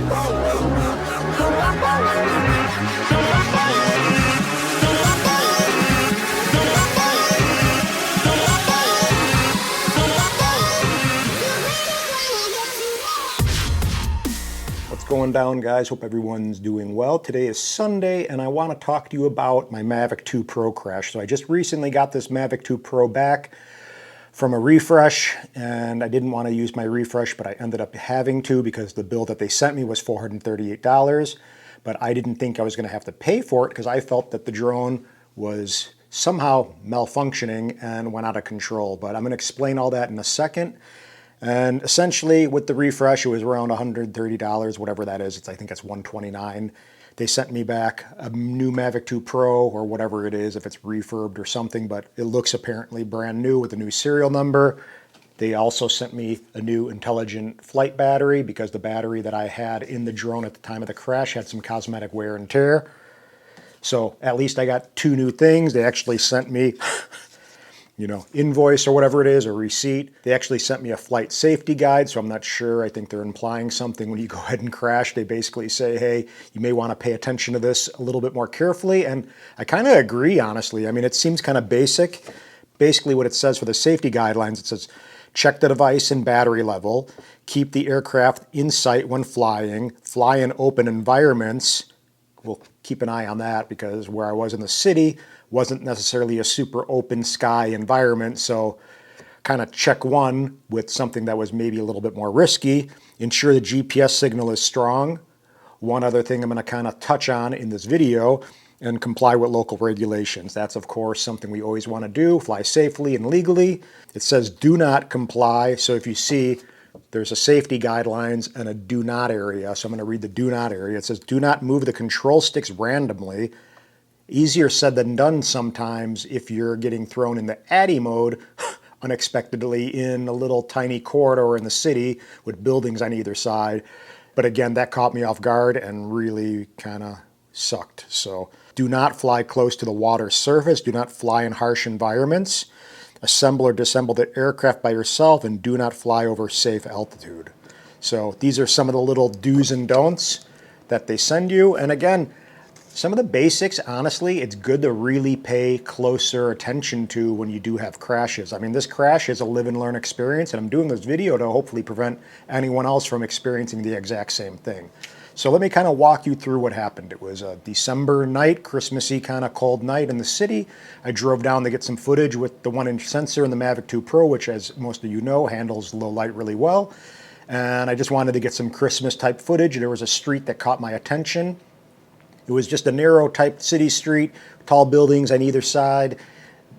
What's going down, guys? Hope everyone's doing well. Today is Sunday and I want to talk to you about my Mavic 2 Pro crash. So I just recently got this Mavic 2 Pro back from a refresh, and I didn't want to use my refresh, but I ended up having to because the bill that they sent me was $438. But I didn't think I was going to have to pay for it because I felt that the drone was somehow malfunctioning and went out of control. But I'm going to explain all that in a second. And essentially with the refresh, it was around $130, whatever that is. I think it's $129. They sent me back a new Mavic 2 Pro or whatever it is, if it's refurbed or something, but it looks apparently brand new with a new serial number. They also sent me a new intelligent flight battery because the battery that I had in the drone at the time of the crash had some cosmetic wear and tear. So at least I got two new things. They actually sent me invoice or whatever it is, or receipt. They actually sent me a flight safety guide, so I'm not sure. I think they're implying something when you go ahead and crash. They basically say, hey, you may want to pay attention to this a little bit more carefully, and I kind of agree, honestly. I mean, it seems kind of basic. Basically what it says for the safety guidelines, it says, check the device and battery level, keep the aircraft in sight when flying, fly in open environments. We'll keep an eye on that because where I was in the city wasn't necessarily a super open sky environment, so kind of check one with something that was maybe a little bit more risky. Ensure the GPS signal is strong. One other thing I'm going to kind of touch on in this video, and comply with local regulations. That's of course something we always want to do, fly safely and legally. It says do not comply, so if you see there's a safety guidelines and a do not area, so I'm going to read the do not area. It says do not move the control sticks randomly. Easier said than done sometimes if you're getting thrown in the atti mode unexpectedly in a little tiny corridor in the city with buildings on either side. But again, that caught me off guard and really kind of sucked. So do not fly close to the water surface. Do not fly in harsh environments. Assemble or disassemble the aircraft by yourself, and do not fly over safe altitude. So these are some of the little do's and don'ts that they send you. And again, some of the basics, honestly, it's good to really pay closer attention to when you do have crashes. I mean, this crash is a live and learn experience, and I'm doing this video to hopefully prevent anyone else from experiencing the exact same thing. So let me kind of walk you through what happened. It was a December night, Christmassy kind of cold night in the city. I drove down to get some footage with the 1-inch sensor in the Mavic 2 Pro, which, as most of you know, handles low light really well. And I just wanted to get some Christmas type footage. There was a street that caught my attention. It was just a narrow type city street, tall buildings on either side,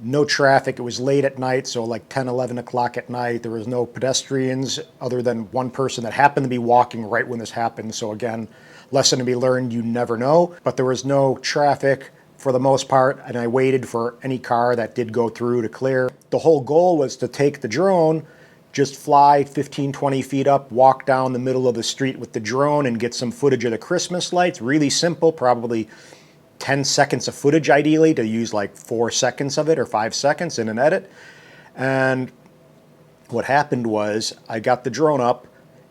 no traffic. It was late at night, so like 10, 11 o'clock at night. There was no pedestrians other than one person that happened to be walking right when this happened. So again, lesson to be learned, you never know. But there was no traffic for the most part, and I waited for any car that did go through to clear. The whole goal was to take the drone, just fly 15, 20 feet up, walk down the middle of the street with the drone and get some footage of the Christmas lights. Really simple, probably 10 seconds of footage ideally, to use like 4 seconds of it or 5 seconds in an edit. And what happened was I got the drone up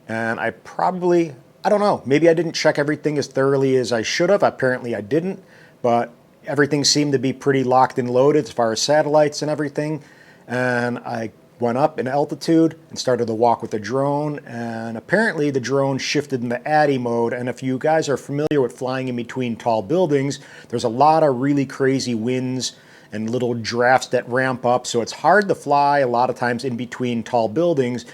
and I don't know, maybe I didn't check everything as thoroughly as I should have. Apparently I didn't, but everything seemed to be pretty locked and loaded as far as satellites and everything. And I went up in altitude and started to walk with the drone, and apparently the drone shifted in the atti mode. And if you guys are familiar with flying in between tall buildings, there's a lot of really crazy winds and little drafts that ramp up, so it's hard to fly a lot of times in between tall buildings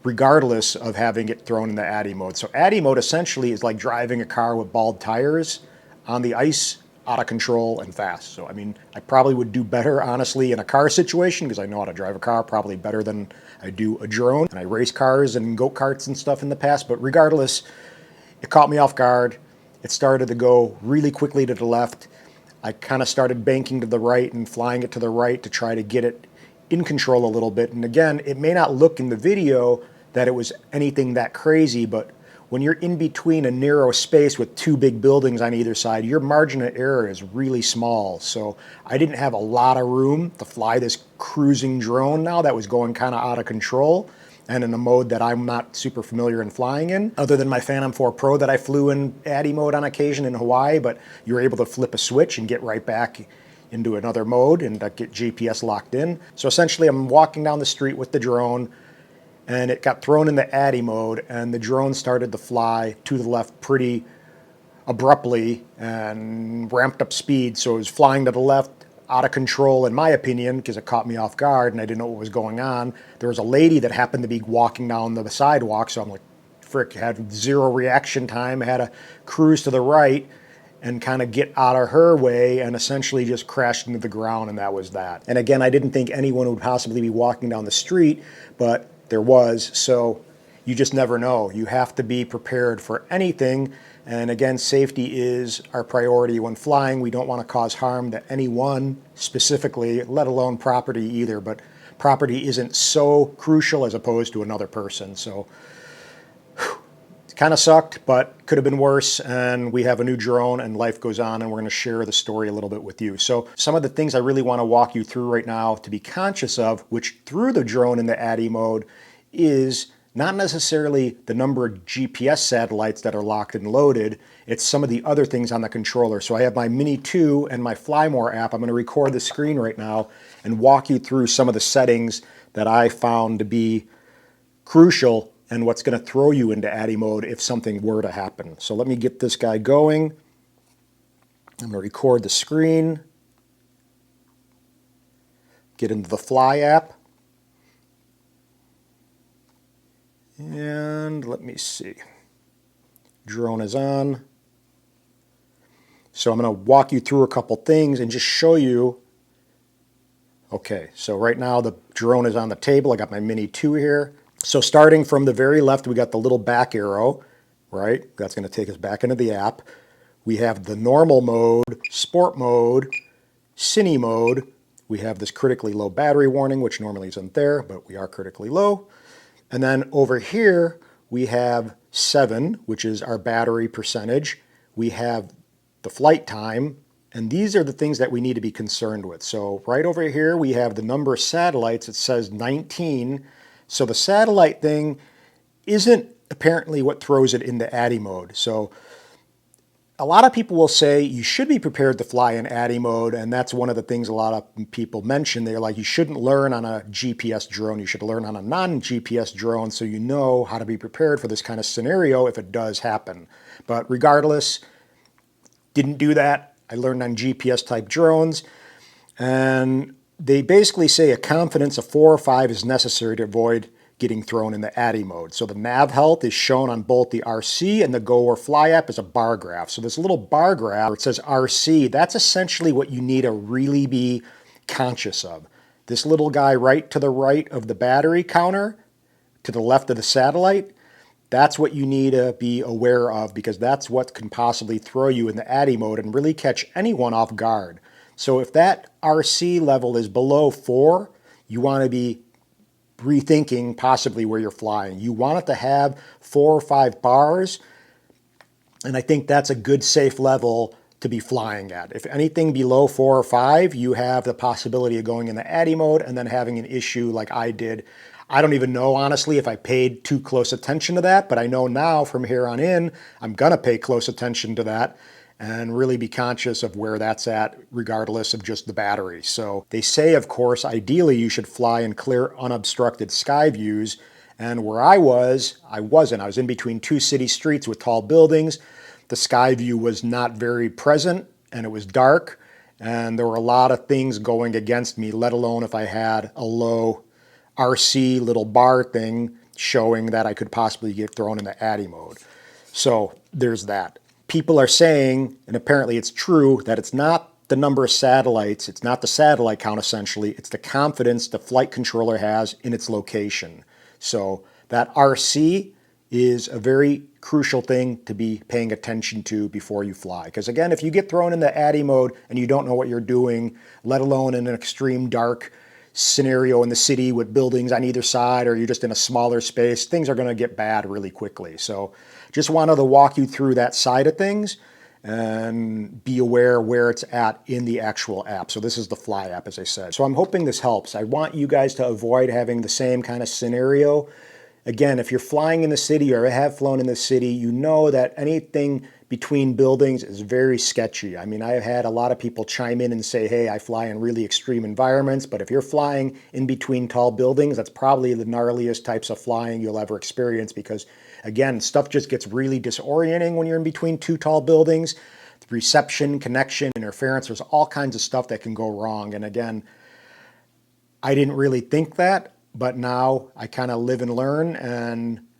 regardless of having it thrown in the atti mode. So atti mode essentially is like driving a car with bald tires on the ice, out of control and fast. So I mean, I probably would do better honestly in a car situation because I know how to drive a car probably better than I do a drone. And I race cars and go-karts and stuff in the past, but regardless, it caught me off guard. It started to go really quickly to the left. I kind of started banking to the right and flying it to the right to try to get it in control a little bit. And again, it may not look in the video that it was anything that crazy, but when you're in between a narrow space with two big buildings on either side, your margin of error is really small. So I didn't have a lot of room to fly this cruising drone now that was going kind of out of control. and in a mode that I'm not super familiar in flying in, other than my Phantom 4 Pro that I flew in atti mode on occasion in Hawaii, but you're able to flip a switch and get right back into another mode and get GPS locked in. So essentially I'm walking down the street with the drone, and it got thrown in the atti mode, and the drone started to fly to the left pretty abruptly and ramped up speed. So it was flying to the left, out of control in my opinion, because it caught me off guard and I didn't know what was going on. There was a lady that happened to be walking down the sidewalk, so I'm like, frick, had zero reaction time. I had to cruise to the right and kind of get out of her way, and essentially just crashed into the ground, and that was that. And again, I didn't think anyone would possibly be walking down the street, but there was. So you just never know. You have to be prepared for anything. And again, safety is our priority when flying. We don't want to cause harm to anyone specifically, let alone property either. But property isn't so crucial as opposed to another person. So it kind of sucked, but could have been worse. And we have a new drone and life goes on, and we're going to share the story a little bit with you. So some of the things I really want to walk you through right now to be conscious of, which through the drone in the atti mode, is not necessarily the number of GPS satellites that are locked and loaded, it's some of the other things on the controller. So I have my Mini 2 and my Fly More app. I'm going to record the screen right now and walk you through some of the settings that I found to be crucial and what's going to throw you into atti mode if something were to happen. So let me get this guy going. I'm going to record the screen, get into the Fly app. And let me see. Drone is on. So I'm going to walk you through a couple things and just show you. Okay, so right now the drone is on the table. I got my Mini 2 here. So starting from the very left, we got the little back arrow, right? That's going to take us back into the app. We have the normal mode, sport mode, cine mode. We have this critically low battery warning, which normally isn't there, but we are critically low. And then over here, we have 7, which is our battery percentage. We have the flight time, and these are the things that we need to be concerned with. So right over here, we have the number of satellites. It says 19. So the satellite thing isn't apparently what throws it into atti mode. So a lot of people will say you should be prepared to fly in atti mode, and that's one of the things a lot of people mention. They're like, you shouldn't learn on a GPS drone, you should learn on a non-GPS drone so you know how to be prepared for this kind of scenario if it does happen. But regardless, didn't do that. I learned on GPS type drones, and they basically say a confidence of 4 or 5 is necessary to avoid getting thrown in the atti mode. So the nav health is shown on both the RC and the Go or Fly app as a bar graph. So this little bar graph where it says RC, that's essentially what you need to really be conscious of. This little guy right to the right of the battery counter, to the left of the satellite, that's what you need to be aware of, because that's what can possibly throw you in the atti mode and really catch anyone off guard. So if that RC level is below 4, you want to be rethinking possibly where you're flying. You want it to have 4 or 5 bars, and I think that's a good safe level to be flying at. If anything below 4 or 5, you have the possibility of going in the atti mode and then having an issue like I did. I don't even know, honestly, if I paid too close attention to that, but I know now from here on in, I'm gonna pay close attention to that and really be conscious of where that's at, regardless of just the battery. So they say, of course, ideally you should fly in clear, unobstructed sky views. And where I wasn't. I was in between 2 city streets with tall buildings. The sky view was not very present, and it was dark, and there were a lot of things going against me, let alone if I had a low RC little bar thing showing that I could possibly get thrown in the atti mode. So there's that. People are saying, and apparently it's true, that it's not the number of satellites, it's not the satellite count essentially, it's the confidence the flight controller has in its location. So that RC is a very crucial thing to be paying attention to before you fly. Because again, if you get thrown in the atti mode and you don't know what you're doing, let alone in an extreme dark scenario in the city with buildings on either side, or you're just in a smaller space, things are going to get bad really quickly. So just wanted to walk you through that side of things and be aware where it's at in the actual app. So this is the Fly app, as I said. So I'm hoping this helps. I want you guys to avoid having the same kind of scenario again, if you're flying in the city or have flown in the city, you know that anything between buildings is very sketchy. I mean, I've had a lot of people chime in and say, hey, I fly in really extreme environments, but if you're flying in between tall buildings, that's probably the gnarliest types of flying you'll ever experience because, again, stuff just gets really disorienting when you're in between two tall buildings. Reception, connection, interference, there's all kinds of stuff that can go wrong. And again, I didn't really think that, but now I kind of live and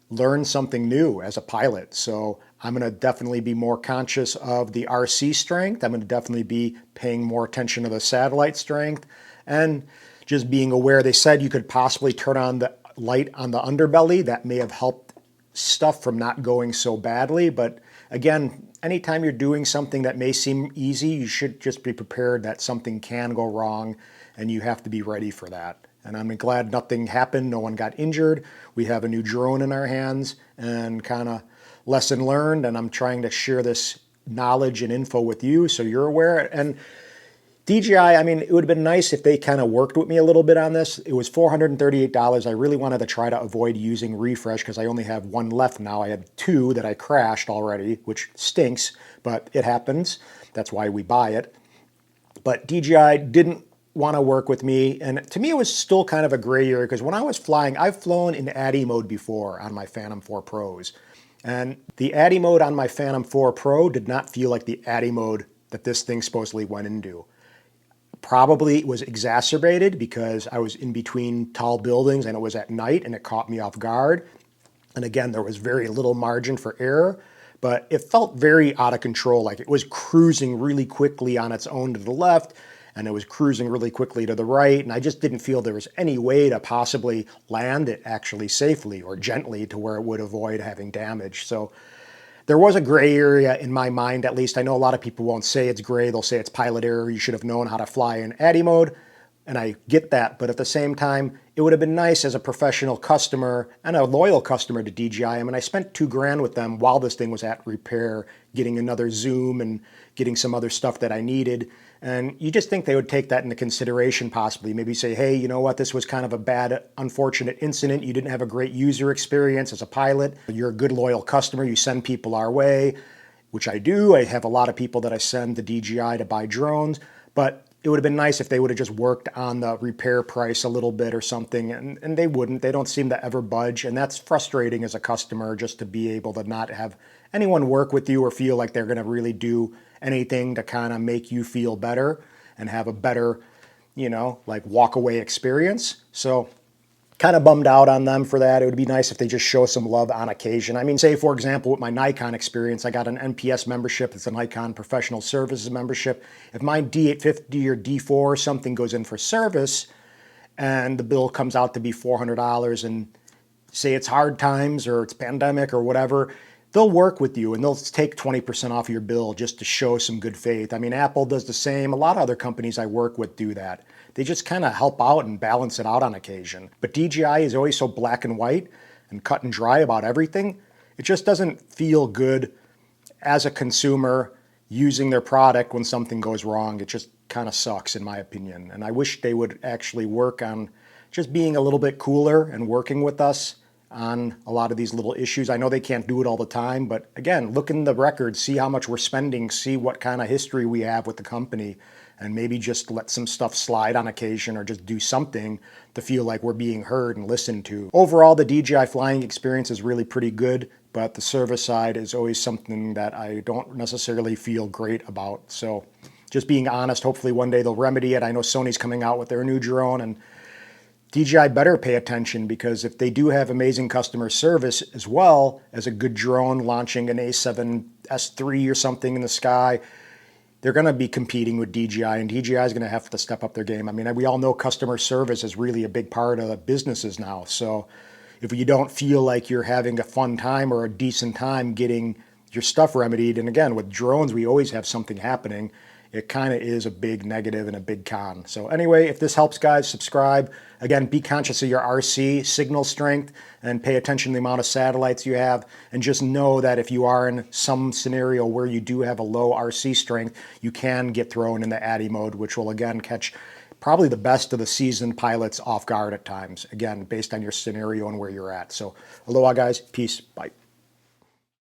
learn something new as a pilot. So I'm going to definitely be more conscious of the RC strength. I'm going to definitely be paying more attention to the satellite strength and just being aware. They said you could possibly turn on the light on the underbelly. That may have helped stuff from not going so badly. But again, anytime you're doing something that may seem easy, you should just be prepared that something can go wrong and you have to be ready for that. And I'm glad nothing happened. No one got injured. We have a new drone in our hands and kind of lesson learned. And I'm trying to share this knowledge and info with you so you're aware. And DJI, I mean, it would have been nice if they kind of worked with me a little bit on this. It was $438. I really wanted to try to avoid using refresh because I only have one left now. I had two that I crashed already, which stinks, but it happens. That's why we buy it. But DJI didn't want to work with me. And to me, it was still kind of a gray area because when I was flying, I've flown in atti mode before on my Phantom 4 Pros. And the atti mode on my Phantom 4 Pro did not feel like the atti mode that this thing supposedly went into. Probably it was exacerbated because I was in between tall buildings and it was at night and it caught me off guard. And again, there was very little margin for error, but it felt very out of control. Like it was cruising really quickly on its own to the left and it was cruising really quickly to the right. And I just didn't feel there was any way to possibly land it actually safely or gently to where it would avoid having damage. So there was a gray area in my mind, at least. I know a lot of people won't say it's gray. They'll say it's pilot error. You should have known how to fly in atti mode. And I get that. But at the same time, it would have been nice as a professional customer and a loyal customer to DJI. I mean, I spent $2,000 with them while this thing was at repair, getting another zoom and getting some other stuff that I needed. And you just think they would take that into consideration possibly. Maybe say, hey, you know what, this was kind of a bad, unfortunate incident. You didn't have a great user experience as a pilot. You're a good, loyal customer. You send people our way, which I do. I have a lot of people that I send to DJI to buy drones. But it would have been nice if they would have just worked on the repair price a little bit or something. And they wouldn't. They don't seem to ever budge. And that's frustrating as a customer just to be able to not have anyone work with you or feel like they're going to really do anything to kind of make you feel better and have a better, like walk away experience. So kind of bummed out on them for that. It would be nice if they just show some love on occasion. I mean, say for example, with my Nikon experience, I got an NPS membership. It's a Nikon Professional Services membership. If my D850 or D4 or something goes in for service and the bill comes out to be $400 and say it's hard times or it's pandemic or whatever, they'll work with you and they'll take 20% off your bill just to show some good faith. I mean, Apple does the same. A lot of other companies I work with do that. They just kind of help out and balance it out on occasion. But DJI is always so black and white and cut and dry about everything. It just doesn't feel good as a consumer using their product when something goes wrong. It just kind of sucks in my opinion. And I wish they would actually work on just being a little bit cooler and working with us on a lot of these little issues. I know they can't do it all the time, but again, look in the records, see how much we're spending, see what kind of history we have with the company, and maybe just let some stuff slide on occasion or just do something to feel like we're being heard and listened to. Overall, the DJI flying experience is really pretty good, but the service side is always something that I don't necessarily feel great about. So just being honest, hopefully one day they'll remedy it. I know Sony's coming out with their new drone, and DJI better pay attention, because if they do have amazing customer service as well as a good drone launching an A7 S3 or something in the sky, they're going to be competing with DJI, and DJI is going to have to step up their game. I mean, we all know customer service is really a big part of businesses now. So if you don't feel like you're having a fun time or a decent time getting your stuff remedied, and again, with drones, we always have something happening, it kind of is a big negative and a big con. So anyway, if this helps, guys, subscribe. Again, be conscious of your RC signal strength and pay attention to the amount of satellites you have. And just know that if you are in some scenario where you do have a low RC strength, you can get thrown in the atti mode, which will again catch probably the best of the seasoned pilots off guard at times, again, based on your scenario and where you're at. So aloha guys, peace, bye.